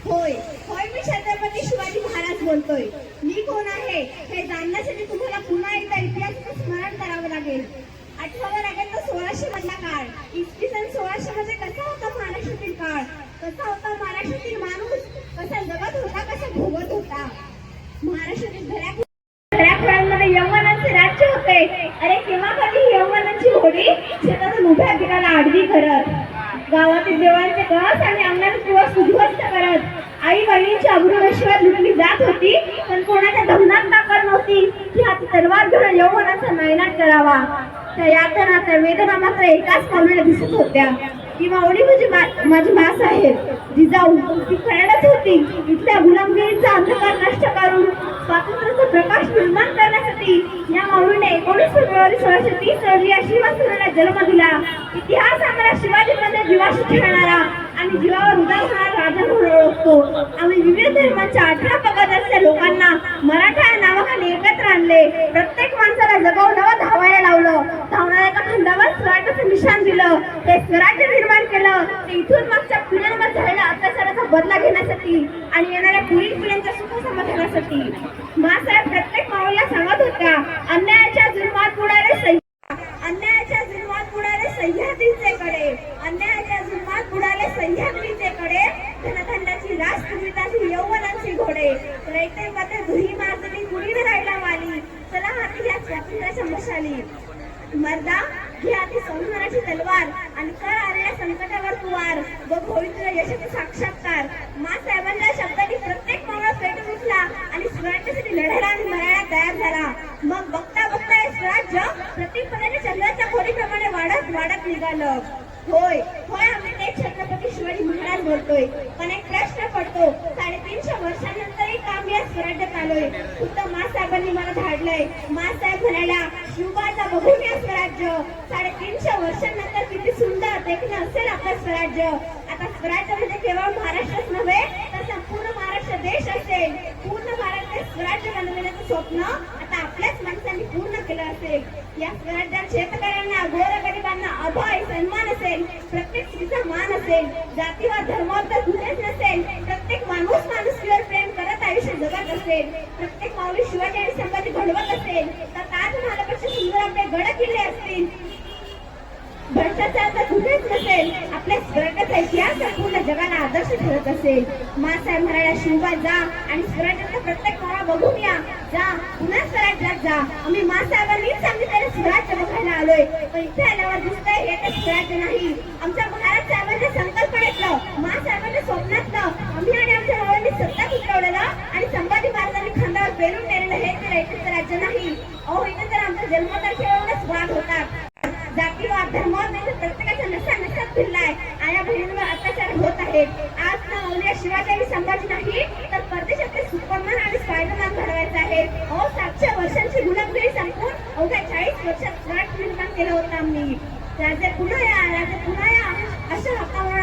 होय होय, मी छत्रपती शिवाजी महाराज बोलतोय. मी कोण आहे हे जाणण्यासाठी तुम्हाला पुन्हा एकदा इतिहासाचं स्मरण करावं लागेल. आठवावं लागेल तर 1600 मधला काळ. इसवी सन 1600 मध्ये कसा होता महाराष्ट्रातील काळ, कसा होता महाराष्ट्रातील माणूस, कसा जगत होता, कसा भोगत होता. महाराष्ट्रातील घराखोळ्यांमध्ये यवनांचे राज्य होते. अरे केव्हा कधी यवनांची घोडी शेतातून उभ्या पिकाला आडवी करत, गावातील देवांचे कळस आणि अंगणात दिवस उद्ध्वस्त करत आई बहिणीची अब्रूनश्वर लुटली जात होती. पण कोणाच्या धमनात ताकद नव्हती की हाती तलवार घेऊन यौवनाचा नायनाट करावा. त्या यातना, त्या वेदना मात्र एकाच माऊलीला दिसत होत्या. ती माऊली म्हणजे माझी मासाहेब जिजाऊ. ती कळणच होती इथल्या गुलामगिरीचा अंधकार नष्ट करून स्वातंत्र्याचा प्रकाश निर्माण करण्यासाठी या माऊलीने 19 फेब्रुवारी 1630 रोजी या शिवसेनेला जन्म दिला. इतिहास आम्हाला शिवाजीमध्ये जीवाशी खेळणारा आणि जीवावर उदार होणारा राजा म्हणून ओळखतो. आम्ही विविध धर्मांच्या 18 पगड्याच्या लोकांना मराठा या नावाखाली एकत्र आणले. प्रत्येक माणसाला जगवलं, धावायला लावलं. धावणाऱ्या एका खंडावर स्वराज्याचं निशाण दिलं. ते स्वराज्य निर्माण केलं. ते इथून मागच्या पिढ्यांवर झालेल्या अत्याचाराचा बदला घेण्यासाठी आणि येणाऱ्या पुढील पिढ्यांच्या सुख समाधानासाठी. मासाहेब प्रत्येक माऊलीला सांगत होत्या, अन्यायाच्या जुलमात बुडाले अन्यायाच्या जुलमात बुडाले सह्याद्रीचे कडे, अन्यायाच्या जुलमात बुडाले सह्याद्रीचे कडे, धनधान्याची रास तुम्ही यौवनांची घोडे, रयतेमध्ये धुही माजली कुणीने राहिला वाली, चला हाती घ्या स्वातंत्र्याच्या मशाली. मर्दा घे हाती संहाराची तलवार आणि कर आलेल्या संकटावर तुवार, बघ होईल तुझ्या यशाचा साक्षात्कार. मासाहेबांच्या शब्दांनी प्रत्येक मावळा पेटून उठला आणि स्वराज्यासाठी लढायला आणि मरायला तयार झाला. मग बघता बघता हे स्वराज्य प्रत्येकपणाने चंद्राच्या खोलीप्रमाणे वाढत वाढत निघालं. होय होय, आम्ही तेच छत्रपती शिवाजी महाराज बोलतोय. पण एक प्रश्न पडतो, 350 वर्षांनंतरही काम या स्वराज्यात आलोय. खुद्द मासाहेबांनी मला धाडलंय. मासाहेब म्हणाल्या, शिवबाचा बघून या स्वराज्य. 350 वर्षांनंतर किती सुंदर देखणं असेल आपलं स्वराज्य. आता स्वराज्य म्हणजे केवळ महाराष्ट्रच नव्हे तर संपूर्ण महाराष्ट्र देश असेल. पूर्ण भारत देश स्वराज्य बनवण्याचं स्वप्न आता आपल्याच माणसांनी पूर्ण केलं असेल. या स्वराज्यात शेतकऱ्यांना, गोरगरिबांना अभय सन्मान असेल. प्रत्येक स्त्रीचा मान असेल. जातीवाद धर्मावर तर कुठेच नसेल. प्रत्येक माणूस माणुसकीवर प्रेम करत आयुष्य जगत असेल. प्रत्येक माऊली शिवाजी आणि संभाजी घडवत असेल तर ताजमहालापेक्षा सुंदर आपले गड किल्ले असतील. भ्रष्टाचार तर कुठेच नसेल. आपल्या स्वराज्याचा इतिहास संपूर्ण जगाला आदर्श ठरत असेल. मासाहेब म्हणाल्या, शिवबा जा आणि स्वराज्याचा प्रत्येक माळा बघून या. जा, पुन्हा स्वराज्यात जा. आम्ही मासाहेबांनीच सांगितलेलं स्वराज्य बघायला आलोय. पण इथे आल्यावर दिसतंय हे तर स्वराज्य नाही. आमच्या महाराज साहेबांच्या संकल्पनेतलं, मासाहेबांच्या स्वप्नातलं आम्ही आणि आमच्या मावळ्यांनी सत्ता उतरवलेलं आणि संभाजी महाराजांनी खांद्यावर पेरून नेलेलं हे तर एकच राज्य नाही. अहो, इथे तर आमच्या जन्मतारखेवरूनच वाद होतात. जातीवाद धर्मावर नाही तर प्रत्येकाच्या नसात फिरलाय. आया बहिणींवर अत्याचार होत आहेत. आज ना माऊली शिवाजी आणि संभाजी नाही तर परदेशातले सुपरमॅन आणि स्पायडरमॅन घडवायचे आहे. अहो, 700 वर्षांची गुलामगिरी संपून अवघ्या 40 वर्षात स्वराज्य निर्माण केलं होतं आम्ही. राजे पुन्हा या, राजे पुन्हा या अशा हक्कावर